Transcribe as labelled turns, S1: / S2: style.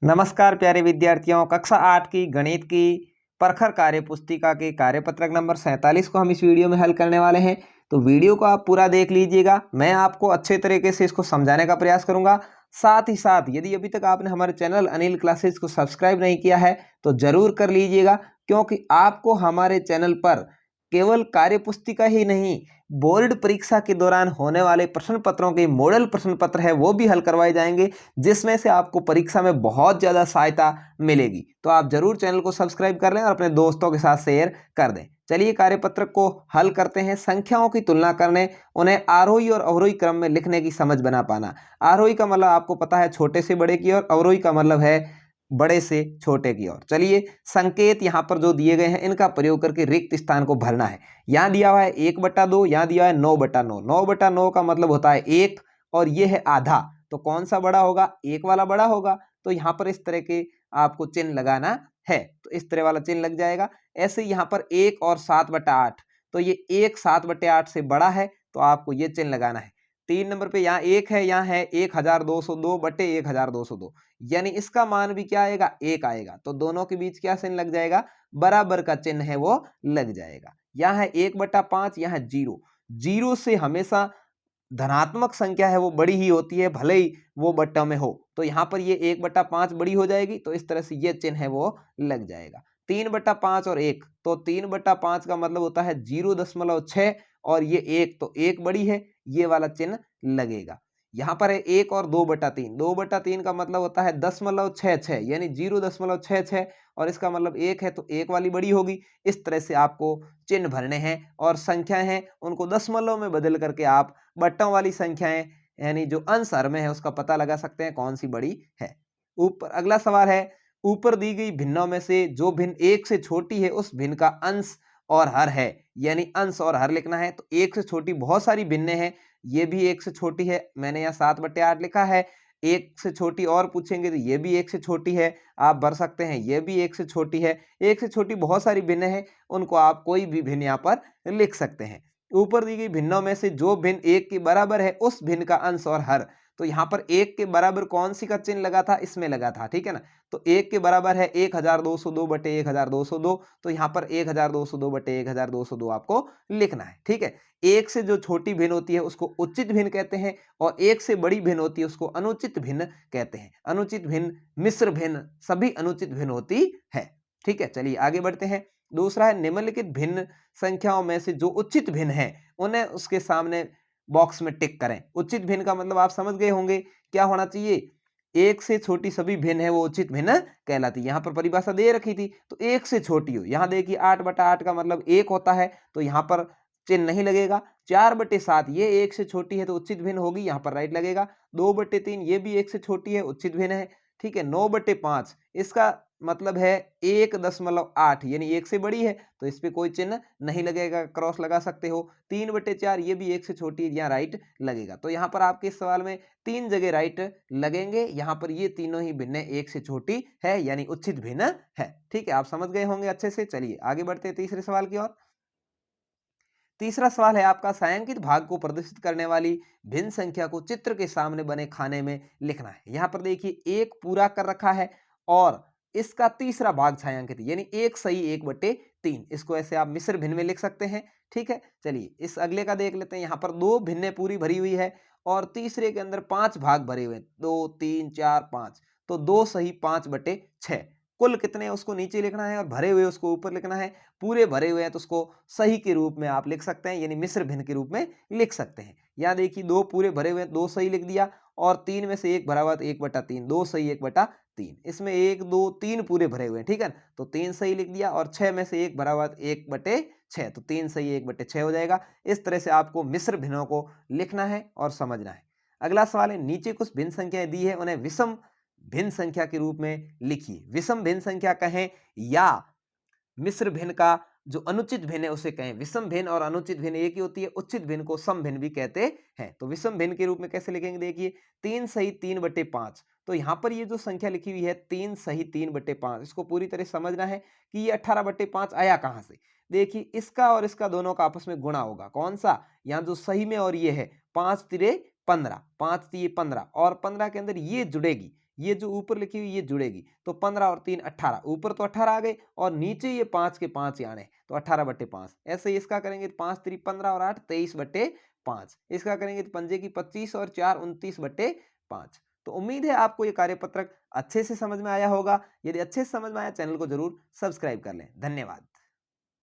S1: नमस्कार प्यारे विद्यार्थियों, कक्षा 8 की गणित की प्रखर कार्य पुस्तिका के कार्यपत्रक नंबर 47 को हम इस वीडियो में हल करने वाले हैं। तो वीडियो को आप पूरा देख लीजिएगा। मैं आपको अच्छे तरीके से इसको समझाने का प्रयास करूंगा। साथ ही साथ यदि अभी तक आपने हमारे चैनल अनिल क्लासेस को सब्सक्राइब नहीं किया है तो जरूर कर लीजिएगा, क्योंकि आपको हमारे चैनल पर केवल कार्य पुस्तिका ही नहीं, बोर्ड परीक्षा के दौरान होने वाले प्रश्न पत्रों के मॉडल प्रश्न पत्र है वो भी हल करवाए जाएंगे, जिसमें से आपको परीक्षा में बहुत ज़्यादा सहायता मिलेगी। तो आप जरूर चैनल को सब्सक्राइब कर लें और अपने दोस्तों के साथ शेयर कर दें। चलिए कार्यपत्रक को हल करते हैं। संख्याओं की तुलना करने, उन्हें आरोही और अवरोही क्रम में लिखने की समझ बना पाना। आरोही का मतलब आपको पता है छोटे से बड़े की ओर, अवरोही का मतलब है बड़े से छोटे की ओर। चलिए संकेत यहाँ पर जो दिए गए हैं इनका प्रयोग करके रिक्त स्थान को भरना है। यहाँ दिया हुआ है 1/2, यहाँ दिया है 9/9। 9/9 का मतलब होता है 1 और ये है आधा, तो कौन सा बड़ा होगा? एक वाला बड़ा होगा। तो यहाँ पर इस तरह के आपको चिन्ह लगाना है, तो इस तरह वाला चिन्ह लग जाएगा। ऐसे यहाँ पर 1 और 7/8, तो ये 1 7/8 से बड़ा है, तो आपको ये चिन्ह लगाना है। 3 नंबर पे यहाँ 1 है, यहाँ है 1202/1202, यानी इसका मान भी क्या आएगा? 1 आएगा। तो दोनों के बीच क्या चिन्ह लग जाएगा? बराबर का चिन्ह है वो लग जाएगा। यहाँ है 1/5, यहाँ है 0। 0 से हमेशा धनात्मक संख्या है वो बड़ी ही होती है, भले ही वो बट्टा में हो। तो यहाँ पर ये 1/5 बड़ी हो जाएगी, तो इस तरह से ये चिन्ह है वो लग जाएगा। 3/5 और 1, तो 3/5 का मतलब होता है 0.6 और ये 1, तो 1 बड़ी है, ये वाला चिन्ह लगेगा। यहाँ पर है 1 और 2/3। 2/3 का मतलब होता है 0.66, यानी 0.66, और इसका मतलब 1 है, तो 1 वाली बड़ी होगी। इस तरह से आपको चिन्ह भरने हैं और संख्याएं हैं उनको दशमलव में बदल करके आप बट्टों वाली संख्याएं यानी जो अंश हर में है उसका पता लगा सकते हैं कौन सी बड़ी है। ऊपर अगला सवाल है, ऊपर दी गई भिन्नों में से जो भिन्न 1 से छोटी है उस भिन्न का अंश और हर है, यानी अंश और हर लिखना है। तो 1 से छोटी बहुत सारी भिन्नें हैं, ये भी 1 से छोटी है, मैंने यहाँ 7/8 लिखा है। 1 से छोटी और पूछेंगे तो ये भी 1 से छोटी है, आप भर सकते हैं, ये भी 1 से छोटी है। 1 से छोटी बहुत सारी भिन्न है, उनको आप कोई भी भिन्न यहाँ पर लिख सकते हैं। ऊपर दी गई भिन्नों में से जो भिन्न 1 के बराबर है उस भिन्न का अंश और हर, तो यहाँ पर 1 के बराबर कौन सी का चिन्ह लगा था? इसमें लगा था, ठीक है ना। तो 1 के बराबर है 1202/1202, तो यहाँ पर 1202/1202 आपको लिखना है, ठीक है। 1 से जो छोटी भिन्न होती है उसको उचित भिन्न कहते हैं, और 1 से बड़ी भिन्न होती है उसको अनुचित भिन्न कहते हैं। अनुचित भिन्न, मिश्र भिन्न, सभी अनुचित भिन्न होती है, ठीक है। चलिए आगे बढ़ते हैं। दूसरा है, निम्नलिखित भिन्न संख्याओं में से जो उचित भिन्न है उन्हें उसके सामने बॉक्स में टिक करें। उचित भिन्न का मतलब आप समझ गए होंगे क्या होना चाहिए? 1 से छोटी सभी भिन्न है वो उचित भिन्न कहलाती है। यहाँ पर परिभाषा दे रखी थी, तो 1 से छोटी हो। यहाँ देखिए 8/8 का मतलब 1 होता है, तो यहाँ पर चिन्ह नहीं लगेगा। 4/7 ये 1 से छोटी है तो उचित भिन्न होगी, यहाँ पर राइट लगेगा। 2/3 ये भी 1 से छोटी है, उचित भिन्न है, ठीक है। 9/5 इसका मतलब है 1.8, यानी 1 से बड़ी है, तो इस पे कोई चिन्ह नहीं लगेगा, क्रॉस लगा सकते हो। 3/4 ये भी 1 से छोटी है, यहाँ राइट लगेगा। तो यहाँ पर आपके इस सवाल में 3 जगह राइट लगेंगे। यहाँ पर ये तीनों ही भिन्न 1 से छोटी है, यानी उचित भिन्न है, ठीक है। आप समझ गए होंगे अच्छे से। चलिए आगे बढ़ते हैं तीसरे सवाल की ओर। तीसरा सवाल है आपका, छायांकित भाग को प्रदर्शित करने वाली भिन्न संख्या को चित्र के सामने बने खाने में लिखना है। यहाँ पर देखिए एक पूरा कर रखा है और इसका तीसरा भाग छायांकित, यानी 1 सही 1/3। इसको ऐसे आप मिश्र भिन्न में लिख सकते हैं, ठीक है। चलिए इस अगले का देख लेते हैं। यहाँ पर 2 भिन्नें पूरी भरी हुई है और तीसरे के अंदर 5 भाग भरे हुए हैं, 2 3 4 5, तो 2 सही 5/6। कुल कितने हैं उसको नीचे लिखना है और भरे हुए उसको ऊपर लिखना है। पूरे भरे हुए हैं तो उसको सही के रूप में आप लिख सकते हैं, यानी मिश्र भिन्न के रूप में लिख सकते हैं। यहाँ देखिए 2 पूरे भरे हुए हैं, 2 सही लिख दिया, और 3 में से 1 भरा हुआ तो 1/3, 2 सही 1/3। इसमें 1 2 3 पूरे भरे हुए हैं, ठीक है ना, तो 3 सही लिख दिया, और 6 में से 1 भरा हुआ तो 1/6, तो 3 सही 1/6 हो जाएगा। इस तरह से आपको मिश्र भिन्नों को लिखना है और समझना है। अगला सवाल है, नीचे कुछ भिन्न संख्याएं दी है, उन्हें विषम भिन्न संख्या के रूप में लिखिए। विषम भिन्न संख्या कहें या मिश्र भिन्न का जो अनुचित भिन्न है उसे कहें। विषम भिन्न और अनुचित भिन्न एक ही होती है, उचित भिन्न को सम भिन्न भी कहते हैं। तो विषम भिन्न के रूप में कैसे लिखेंगे? देखिए 3 सही 3/5, तो यहाँ पर ये जो संख्या लिखी हुई है 3 सही 3/5, इसको पूरी तरह समझना है कि ये 18/5 आया कहाँ से। देखिए इसका और इसका दोनों का आपस में गुणा होगा, कौन सा? यहाँ जो सही में और ये है 5 तिरे 15, 5 तिये 15, और 15 के अंदर ये जुड़ेगी, ये जो ऊपर लिखी हुई ये जुड़ेगी, तो 15 और 3 18, ऊपर तो 18 आ गए और नीचे ये 5 के 5 आने, तो 18/5। ऐसे ही इसका करेंगे 5 3 15 और 8 23/5। इसका करेंगे तो पंजे की 25 और 4 29/5। तो उम्मीद है आपको ये कार्यपत्रक अच्छे से समझ में आया होगा। यदि अच्छे से समझ में आया, चैनल को जरूर सब्सक्राइब कर लें। धन्यवाद।